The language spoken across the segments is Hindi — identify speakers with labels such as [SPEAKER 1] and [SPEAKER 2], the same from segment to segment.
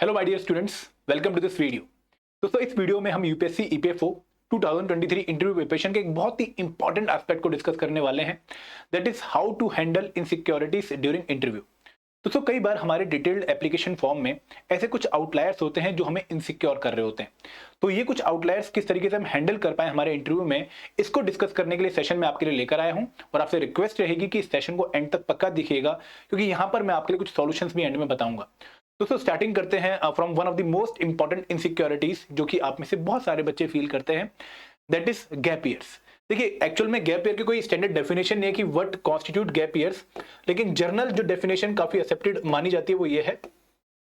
[SPEAKER 1] Hello my dear students, welcome to this video. दोस्तों, इस वीडियो में हम यूपीएससी ईपीएफओ 2023 इंटरव्यू प्रिपरेशन के एक बहुत ही इंपॉर्टेंट एस्पेक्ट को डिस्कस करने वाले हैं, that is how to handle insecurities during interview. दोस्तों, कई बार हमारे डिटेल्ड एप्लीकेशन फॉर्म में ऐसे कुछ आउटलायर्स होते हैं जो हमें इनसिक्योर कर रहे होते हैं। तो ये कुछ आउटलायर्स किस तरीके से हम हैंडल कर पाए हमारे इंटरव्यू में, इसको डिस्कस करने के लिए सेशन में आपके लिए लेकर आया हूं। और आपसे रिक्वेस्ट रहेगी कि इस सेशन को एंड तक पक्का दिखिएगा, क्योंकि यहां पर मैं आपके लिए कुछ सॉल्यूशंस भी एंड में बताऊंगा। दोस्तों, स्टार्टिंग करते हैं from one of the most important insecurities जो कि आप में से बहुत सारे बच्चे फील करते हैं, दैट इज गैप ईयर्स। देखिए, एक्चुअल में गैप ईयर की कोई स्टैंडर्ड डेफिनेशन नहीं है कि व्हाट कॉन्स्टिट्यूट गैप ईयर्स, लेकिन जर्नल जो डेफिनेशन काफी एक्सेप्टेड मानी जाती है वो ये है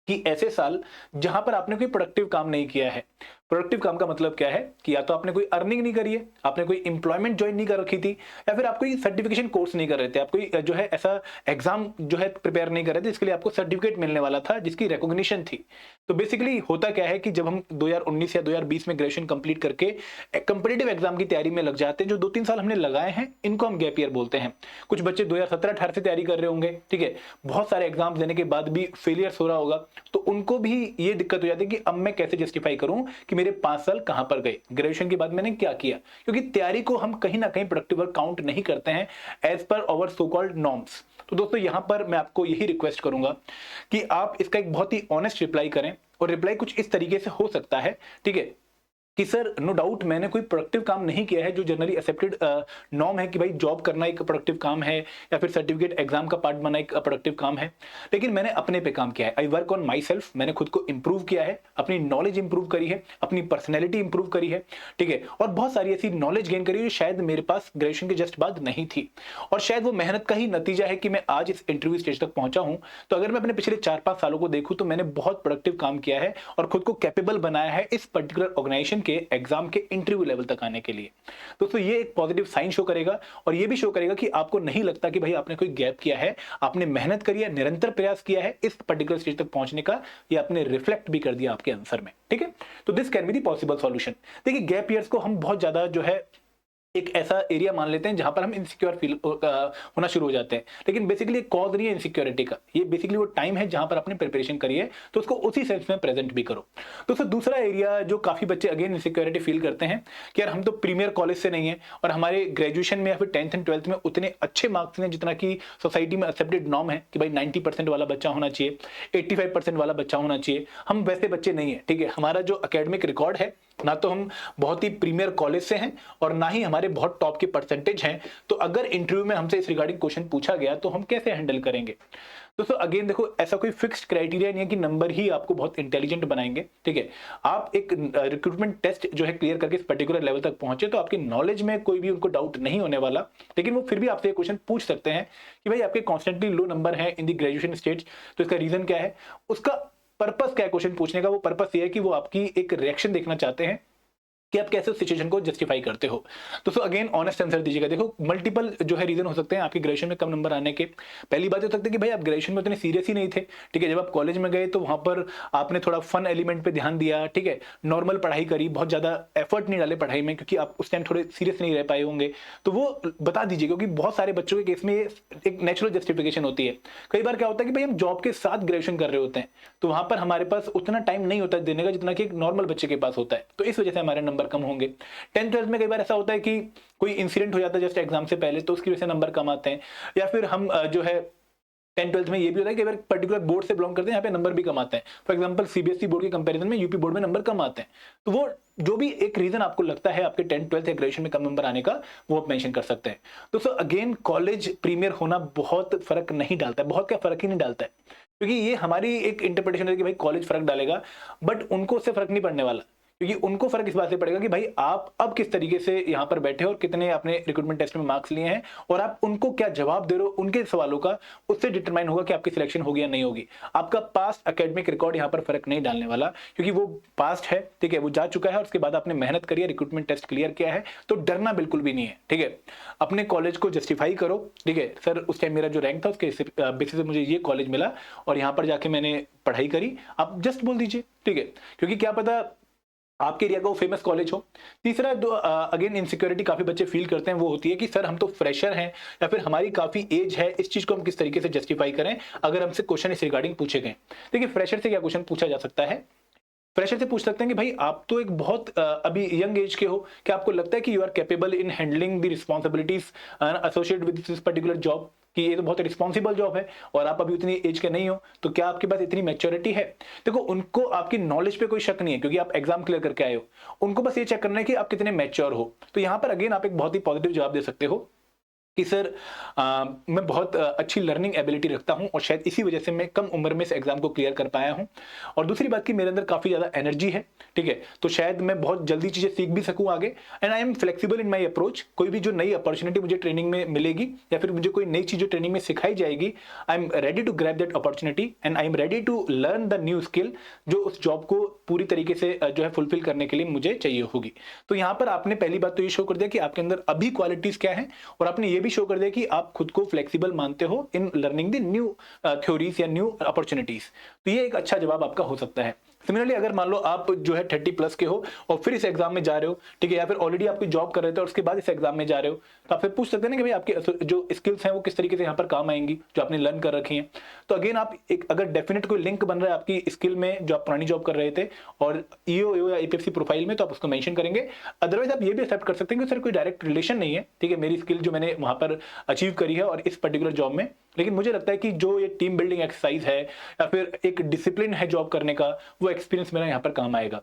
[SPEAKER 1] कि ऐसे साल जहां पर आपने कोई प्रोडक्टिव काम नहीं किया है। प्रोडक्टिव काम का मतलब क्या है कि या तो आपने कोई अर्निंग नहीं करी है, आपने कोई एम्प्लॉयमेंट ज्वाइन नहीं कर रखी थी, या फिर आप कोई सर्टिफिकेशन कोर्स नहीं कर रहे थे, आप कोई जो है ऐसा एग्जाम जो है प्रिपेयर नहीं कर रहे थे जिसके लिए आपको सर्टिफिकेट मिलने वाला था, जिसकी रिकॉग्निशन थी। तो बेसिकली होता क्या है कि जब हम 2019 या 2020 में ग्रेजुएशन कंप्लीट करके कंपिटिटिव एग्जाम की तैयारी में लग जाते हैं, जो 2-3 साल हमने लगाए हैं, इनको हम गैप ईयर बोलते हैं। कुछ बच्चे 2017-18 से तैयारी कर रहे होंगे, ठीक है, बहुत सारे एग्जाम्स देने के बाद भी फेलियर्स हो रहा होगा, तो उनको भी ये दिक्कत हो जाती है कि अब मैं कैसे जस्टिफाई करूं कि मेरे 5 साल कहां पर गए, ग्रेजुएशन के बाद मैंने क्या किया। क्योंकि तैयारी को हम कहीं ना कहीं प्रोडक्टिव वर्क काउंट नहीं करते हैं as per hour so called norms. तो दोस्तों, यहां पर मैं आपको यही रिक्वेस्ट करूंगा कि आप इसका एक बहुत ही ऑनेस्ट रिप्लाई करें, और रिप्लाई कुछ इस तरीके से हो सकता है, ठीक है, कि सर नो डाउट मैंने कोई प्रोडक्टिव काम नहीं किया है, जो जनरली एक्सेप्टेड नॉर्म है कि भाई जॉब करना एक प्रोडक्टिव काम है, या फिर सर्टिफिकेट एग्जाम का पार्ट बनना एक प्रोडक्टिव काम है, लेकिन मैंने अपने पे काम किया है। I work on my self, मैंने खुद को इंप्रूव किया है, अपनी नॉलेज इंप्रूव करी है, अपनी पर्सनैलिटी इंप्रूव करी है, ठीक है, और बहुत सारी ऐसी नॉलेज गेन करी है जो शायद मेरे पास ग्रेजुएशन के जस्ट बाद नहीं थी, और शायद वो मेहनत का ही नतीजा है कि मैं आज इस इंटरव्यू स्टेज तक पहुंचा हूं। तो अगर मैं अपने पिछले 4-5 सालों को देखूं तो मैंने बहुत प्रोडक्टिव काम किया है और खुद को कैपेबल बनाया है इस पर्टिकुलर ऑर्गेनाइजेशन के एग्जाम के इंटरव्यू लेवल तक आने के लिए। दोस्तों, ये एक पॉजिटिव साइन शो करेगा, और ये भी शो करेगा कि आपको नहीं लगता कि भाई आपने कोई गैप किया है, आपने मेहनत करी है, निरंतर प्रयास किया है इस पर्टिकुलर स्टेज तक पहुंचने का, ये आपने रिफ्लेक्ट भी कर दिया आपके आंसर में, ठीक है। तो this can be the possible solution. देखिए, गैप ईयर्स को हम बहुत ज्यादा जो है एक ऐसा एरिया मान लेते हैं जहां पर हम इनसिक्योर फील होना शुरू हो जाते हैं, लेकिन बेसिकली कॉज नहीं है इनसिक्योरिटी का, ये बेसिकली वो टाइम है जहां पर आपने प्रिपरेशन करी है, तो उसको उसी सेंस में प्रेजेंट भी करो। दोस्तों, दूसरा एरिया जो काफी बच्चे अगेन इनसिक्योरिटी फील करते हैं कि यार हम तो प्रीमियर कॉलेज से नहीं है, और हमारे ग्रेजुएशन में या फिर 10th एंड 12th में उतने अच्छे मार्क्स नहीं जितना कि सोसाइटी में एक्सेप्टेड नॉर्म है कि भाई 90% वाला बच्चा होना चाहिए, 85% वाला बच्चा होना चाहिए। हम वैसे बच्चे नहीं है, ठीक है, हमारा जो अकेडमिक रिकॉर्ड है, ना तो हम बहुत ही प्रीमियर कॉलेज से हैं और ना ही हमारे बहुत टॉप के परसेंटेज हैं। तो अगर इंटरव्यू में हमसे इस रिगार्डिंग क्वेश्चन पूछा गया तो हम कैसे हैंडल करेंगे। दोस्तों, अगेन देखो, ऐसा कोई फिक्स्ड क्राइटेरिया नहीं है कि नंबर ही आपको बहुत इंटेलिजेंट बनाएंगे, ठीक है। आप एक रिक्रूटमेंट टेस्ट जो है क्लियर करके इस पर्टिकुलर लेवल तक पहुंचे तो आपकी नॉलेज में कोई भी उनको डाउट नहीं होने वाला, लेकिन वो फिर भी आपसे क्वेश्चन पूछ सकते हैं कि भाई आपके कॉन्स्टेंटली लो नंबर है इन द ग्रेजुएशन स्टेज, तो इसका रीजन क्या है, उसका पर्पस क्या है क्वेश्चन पूछने का। वो पर्पस ये है कि वो आपकी एक रिएक्शन देखना चाहते हैं कि आप कैसे उस सिचुएशन को जस्टिफाई करते हो। दोस्तों, अगेन ऑनेस्ट आंसर दीजिएगा। देखो, मल्टीपल जो है रीजन हो सकते हैं आपके ग्रेजुएशन में कम नंबर आने के। पहली बात हो सकती है कि भाई आप ग्रेजुएशन में उतने सीरियस ही नहीं थे, ठीक है, जब आप कॉलेज में गए तो वहां पर आपने थोड़ा फन एलिमेंट पे ध्यान दिया, ठीक है, नॉर्मल पढ़ाई करी, बहुत ज्यादा एफर्ट नहीं डाले पढ़ाई में, क्योंकि आप उस टाइम थोड़े सीरियस नहीं रह पाए होंगे। तो वो बता दीजिए, क्योंकि बहुत सारे बच्चों के केस में ये एक नेचुरल जस्टिफिकेशन होती है। कई बार क्या होता है कि भाई हम जॉब के साथ ग्रेजुएशन कर रहे होते हैं, तो वहां पर हमारे पास उतना टाइम नहीं होता देने का जितना कि एक नॉर्मल बच्चे के पास होता है, तो इस वजह से हमारे नंबर कम होंगे। 10th-12th में कई बार ऐसा होता है कि कोई इंसिडेंट हो जाता है जस्ट एग्जाम से पहले, तो उसकी वजह से नंबर कम आते हैं। या फिर हम जो है 10th-12th में ये भी होता है कि अगर पर्टिकुलर बोर्ड से बिलोंग करते हैं, यहाँ पे नंबर भी कम आते हैं। फॉर एग्जांपल सीबीएसई बोर्ड के कंपैरिजन में यूपी बोर्ड में नंबर कम आते हैं। तो वो जो भी एक रीजन आपको लगता है आपके 10th-12th या ग्रेजुएशन में कम नंबर आने का, वो आप मेंशन कर सकते हैं। दोस्तों, अगेन कॉलेज प्रीमियर होना बहुत फर्क नहीं डालता है, बहुत क्या फर्क ही नहीं डालता है, क्योंकि ये हमारी एक इंटरप्रिटेशन है कि भाई कॉलेज फर्क डालेगा, बट उनको उससे फर्क नहीं पड़ने वाला। क्योंकि उनको फर्क इस बात से पड़ेगा कि भाई आप अब किस तरीके से यहां पर बैठे हो और कितने आपने रिक्रूटमेंट टेस्ट में मार्क्स लिए हैं, और आप उनको क्या जवाब दे रहे हो उनके सवालों का, उससे डिटरमाइन होगा कि आपकी सिलेक्शन होगी या नहीं होगी। आपका पास्ट एकेडमिक रिकॉर्ड यहां पर फर्क नहीं डालने वाला, क्योंकि वो पास्ट है, ठीक है, वो जा चुका है, और उसके बाद आपने मेहनत करी है, रिक्रूटमेंट टेस्ट क्लियर किया है, तो डरना बिल्कुल भी नहीं है, ठीक है। अपने कॉलेज को जस्टिफाई करो, ठीक है, सर उस टाइम मेरा जो रैंक था उसके बेसिस पे मुझे ये कॉलेज मिला और यहां पर जाके मैंने पढ़ाई करी, आप जस्ट बोल दीजिए, ठीक है, क्योंकि क्या पता आपके एरिया का वो फेमस कॉलेज हो। तीसरा अगेन इनसिक्योरिटी काफ़ी बच्चे फील करते हैं, वो होती है कि सर हम तो फ्रेशर हैं या फिर हमारी काफ़ी एज है, इस चीज़ को हम किस तरीके से जस्टिफाई करें अगर हमसे क्वेश्चन इस रिगार्डिंग पूछे गए। देखिए फ्रेशर से क्या क्वेश्चन पूछा जा सकता है, फ्रेशर से पूछ सकते हैं कि भाई आप तो एक बहुत अभी यंग एज के हो, क्या आपको लगता है कि you are capable in handling the responsibilities associated with this particular job, कि ये तो बहुत रिस्पॉन्सिबल जॉब है और आप अभी उतनी एज के नहीं हो, तो क्या आपके पास इतनी मैच्योरिटी है। देखो उनको आपकी नॉलेज पे कोई शक नहीं है क्योंकि आप एग्जाम क्लियर करके आए हो, उनको बस ये चेक करना है कि आप कितने मैच्योर हो। तो यहाँ पर अगेन आप एक बहुत ही पॉजिटिव जवाब दे सकते हो कि सर मैं बहुत अच्छी लर्निंग एबिलिटी रखता हूं और शायद इसी वजह से मैं कम उम्र में इस एग्जाम को क्लियर कर पाया हूं। और दूसरी बात कि मेरे अंदर काफ़ी ज़्यादा एनर्जी है, ठीक है, तो शायद मैं बहुत जल्दी चीज़ें सीख भी सकूं आगे। And I am flexible in my approach, कोई भी जो नई अपॉर्चुनिटी मुझे ट्रेनिंग में मिलेगी या फिर मुझे कोई नई चीज़ जो ट्रेनिंग में सिखाई जाएगी, I am ready to grab that opportunity and I am ready to learn the new skill जो उस जॉब को पूरी तरीके से जो है फुलफिल करने के लिए मुझे चाहिए होगी। तो यहाँ पर आपने पहली बात तो ये शो कर दिया कि आपके अंदर अभी क्वालिटीज क्या है, और आपने ये भी शो कर दिया कि आप खुद को फ्लेक्सिबल मानते हो in learning the new theories या न्यू अपॉर्चुनिटीज। तो ये एक अच्छा जवाब आपका हो सकता है। सिमिलरली अगर मान लो आप जो है 30 प्लस के हो और फिर इस एग्जाम में जा रहे हो, ठीक है, या फिर ऑलरेडी आपकी जॉब कर रहे थे और उसके बाद इस एग्जाम में जा रहे हो, तो आप फिर पूछ सकते हैं ना कि भाई आपके जो स्किल्स हैं वो किस तरीके से यहाँ पर काम आएंगी जो आपने लर्न कर रखी हैं। तो अगेन आप एक अगर डेफिनेट कोई लिंक बन रहा है आपकी स्किल में जो आप पुरानी जॉब कर रहे थे और ईओ या एपीएफसी प्रोफाइल में, तो आप उसको मेंशन करेंगे। अदरवाइज आप ये भी एक्सेप्ट कर सकते हैं कि सर कोई डायरेक्ट रिलेशन नहीं है, ठीक है, मेरी स्किल जो मैंने वहां पर अचीव करी है और इस पर्टिकुलर जॉब में, लेकिन मुझे लगता है कि जो ये टीम बिल्डिंग एक्सरसाइज है या फिर एक डिसिप्लिन है जॉब करने का, वो एक्सपीरियंस मेरा यहाँ पर काम आएगा।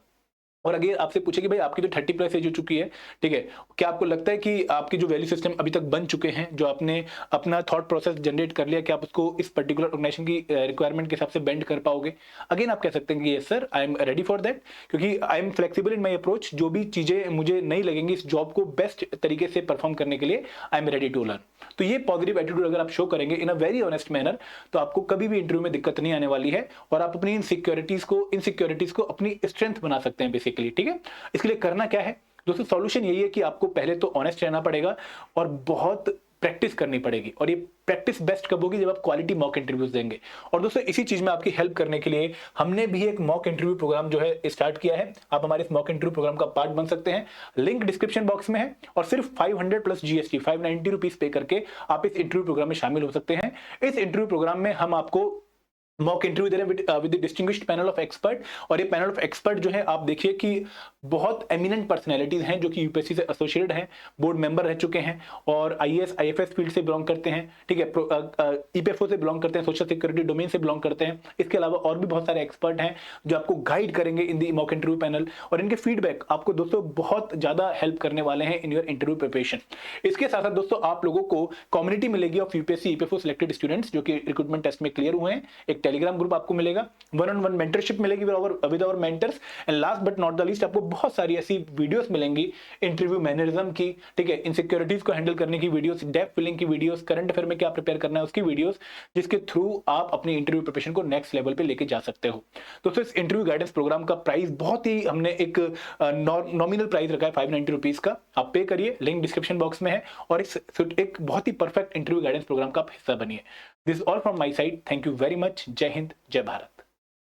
[SPEAKER 1] और अगर आपसे पूछे कि भाई आपकी जो 30 प्लस एज हो चुकी है, ठीक है, क्या आपको लगता है कि आपकी जो वैल्यू सिस्टम अभी तक बन चुके हैं, जो आपने अपना थॉट प्रोसेस जनरेट कर लिया, कि आप उसको इस पर्टिकुलर ऑर्गेनाइजेशन की रिक्वायरमेंट के हिसाब से बेंड कर पाओगे। अगेन आप कह सकते हैं कि yes sir I am ready for that, क्योंकि I am flexible in my approach, जो भी चीजें मुझे नहीं लगेंगी इस जॉब को बेस्ट तरीके से परफॉर्म करने के लिए, I am ready to learn. तो ये पॉजिटिव एटीट्यूड अगर आप शो करेंगे in a very honest manner, तो आपको कभी भी इंटरव्यू में दिक्कत नहीं आने वाली है और आप अपनी इनसिक्योरिटीज को अपनी स्ट्रेंथ बना सकते हैं बेसिकली, ठीक है। इसके लिए करना क्या है दोस्तों, सॉल्यूशन यही है कि आपको पहले तो ऑनेस्ट रहना पड़ेगा और बहुत प्रैक्टिस करनी पड़ेगी। और ये प्रैक्टिस बेस्ट कब होगी, जब आप क्वालिटी मॉक इंटरव्यूज देंगे। और दोस्तों इसी चीज में आपकी हेल्प करने के लिए हमने भी एक मॉक इंटरव्यू प्रोग्राम जो है स्टार्ट किया है। आप हमारे इस मॉक इंटरव्यू प्रोग्राम का पार्ट बन सकते हैं, लिंक डिस्क्रिप्शन बॉक्स में है। और सिर्फ 500 प्लस जीएसटी 590 रुपीज पे करके आप इस इंटरव्यू प्रोग्राम में शामिल हो सकते हैं। इस इंटरव्यू प्रोग्राम में हम आपको मॉक इंटरव्यू दे रहे हैं with distinguished panel of expert. और ये पैनल ऑफ एक्सपर्ट जो है आप देखिए कि बहुत एमिनेंट पर्सनैलिटीज हैं जो कि यूपीएससी से एसोसिएटेड हैं, बोर्ड मेंबर रह चुके हैं और आईएएस आईएफएस फील्ड से बिलोंग करते हैं, ठीक है, ईपीएफओ से बिलोंग करते हैं, सोशल सिक्योरिटी डोमेन से बिलोंग करते हैं। इसके अलावा और भी बहुत सारे एक्सपर्ट हैं जो आपको गाइड करेंगे इन दी मॉक इंटरव्यू पैनल, और इनके फीडबैक आपको दोस्तों बहुत ज्यादा हेल्प करने वाले हैं इन योर इंटरव्यू प्रिपरेशन। इसके साथ साथ दोस्तों आप लोगों को कम्युनिटी मिलेगी of UPSC EPFO selected students जो कि रिक्रूटमेंट टेस्ट में क्लियर हुए हैं। एक टेलीग्राम ग्रुप आपको मिलेगा, वन ऑन वन मेंटरशिप मिलेगी with our mentors, and last but not the least आपको बहुत सारी ऐसी वीडियोस मिलेंगी इंटरव्यू मैनरिज्म की, ठीक है, इनसिक्योरिटीज को हैंडल करने की वीडियोस, डेप्थ फिलिंग की वीडियोस, करंट अफेयर में क्या प्रिपेयर करना है उसकी वीडियोस, जिसके थ्रू आप अपनी इंटरव्यू प्रिपरेशन को नेक्स्ट लेवल पे लेके जा सकते हो। दोस्तों इस इंटरव्यू गाइडेंस प्रोग्राम का प्राइस बहुत ही हमने एक नॉमिनल प्राइस रखा है 590 रुपीज का, आप पे करिए, लिंक डिस्क्रिप्शन बॉक्स में है, और इस एक बहुत ही परफेक्ट इंटरव्यू गाइडेंस प्रोग्राम का हिस्सा बनिए। This all from my side, thank you very much, जय हिंद, जय भारत।